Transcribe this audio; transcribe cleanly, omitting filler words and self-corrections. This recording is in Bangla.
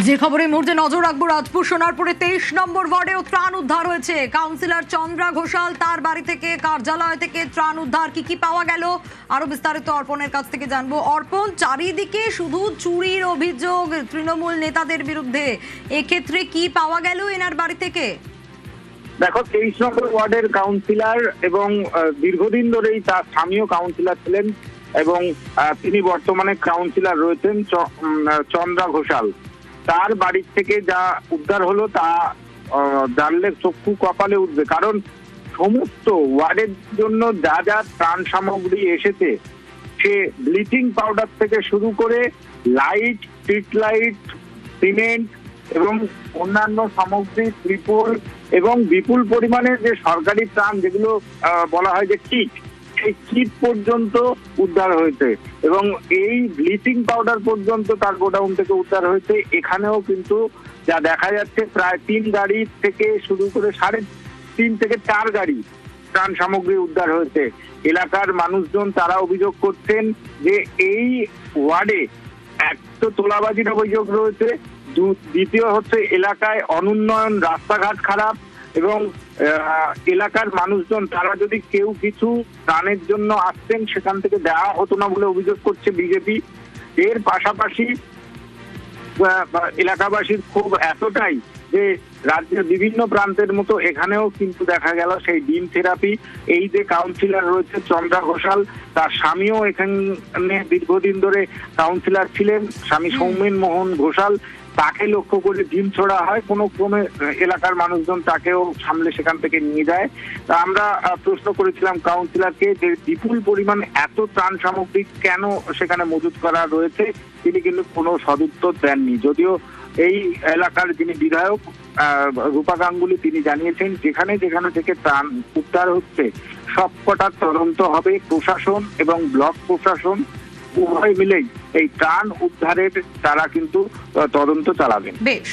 যে খবরে মুহূর্তে নজর রাখবো, রাজপুর সোনারপুরে 23 নম্বর ওয়ার্ডেও ত্রাণ উদ্ধার হয়েছে। কাউন্সিলর চন্দ্রা ঘোষাল তার বাড়ি থেকে, কার্যালয় থেকে ত্রাণ উদ্ধার। কি পাওয়া গেল আরো বিস্তারিত অর্পণের কাছ থেকে জানবো। অর্পণ, চারিদিকে শুধু চুরির অভিযোগ তৃণমূল নেতাদের বিরুদ্ধে, এক্ষেত্রে কি পাওয়া গেল এনার বাড়ি থেকে? দেখো, 23 নম্বর ওয়ার্ডের কাউন্সিলর এবং দীর্ঘদিন ধরেই তার স্থানীয় কাউন্সিলর ছিলেন এবং তিনি বর্তমানে কাউন্সিলর রয়েছেন চন্দ্রা ঘোষাল। তার বাড়ি থেকে যা উদ্ধার হলো তা জানলে চক্ষু কপালে উঠবে, কারণ সমস্ত ওয়ার্ডের জন্য যা যা ত্রাণ সামগ্রী এসেছে, সে ব্লিচিং পাউডার থেকে শুরু করে লাইট, স্ট্রিট লাইট, সিমেন্ট এবং অন্যান্য সামগ্রী, ত্রিপল এবং বিপুল পরিমাণে যে সরকারি ত্রাণ যেগুলো বলা হয় যে কিট, সেই কিট পর্যন্ত উদ্ধার হয়েছে এবং এই ব্লিচিং পাউডার পর্যন্ত তার গোডাউন থেকে উদ্ধার হয়েছে। এখানেও কিন্তু যা দেখা যাচ্ছে প্রায় 3 গাড়ি থেকে শুরু করে 3.5 থেকে 4 গাড়ি ত্রাণ সামগ্রী উদ্ধার হয়েছে। এলাকার মানুষজন তারা অভিযোগ করছেন যে এই ওয়ার্ডে এক তো তোলাবাজির অভিযোগ রয়েছে, দ্বিতীয় হচ্ছে এলাকায় অনুন্নয়ন, রাস্তাঘাট খারাপ এবং এলাকার মানুষজন তারা যদি কেউ কিছু ত্রাণের জন্য আসতেন সেখান থেকে দেওয়া হতো না বলে অভিযোগ করছে বিজেপি। এর পাশাপাশি এলাকাবাসীর ক্ষোভ এতটাই যে রাজ্যের বিভিন্ন প্রান্তের মতো এখানেও কিন্তু দেখা গেল সেই ডিম থেরাপি। এই যে কাউন্সিলর রয়েছে চন্দ্রা ঘোষাল, তার স্বামীও এখানে দীর্ঘদিন ধরে কাউন্সিলর ছিলেন, স্বামী সৌমেন মোহন ঘোষাল। তাকে লক্ষ্য করে ডিম ছোড়া হয়, কোনো ক্রমে এলাকার মানুষজন তাকেও সামলে সেখান থেকে নিয়ে যায়। তা আমরা প্রশ্ন করেছিলাম কাউন্সিলরকে যে বিপুল পরিমাণ এত ত্রাণ সামগ্রী কেন সেখানে মজুত করা রয়েছে, তিনি কিন্তু কোনো সদুত্তর দেননি। যদিও এই এলাকার যিনি বিধায়ক রূপা গাঙ্গুলি, তিনি জানিয়েছেন যেখানে যেখানে থেকে ত্রাণ উদ্ধার হচ্ছে সবকটা তদন্ত হবে। প্রশাসন এবং ব্লক প্রশাসন উভয় মিলেই এই ত্রাণ উদ্ধারের তারা কিন্তু তদন্ত চালাবেন। বেশ।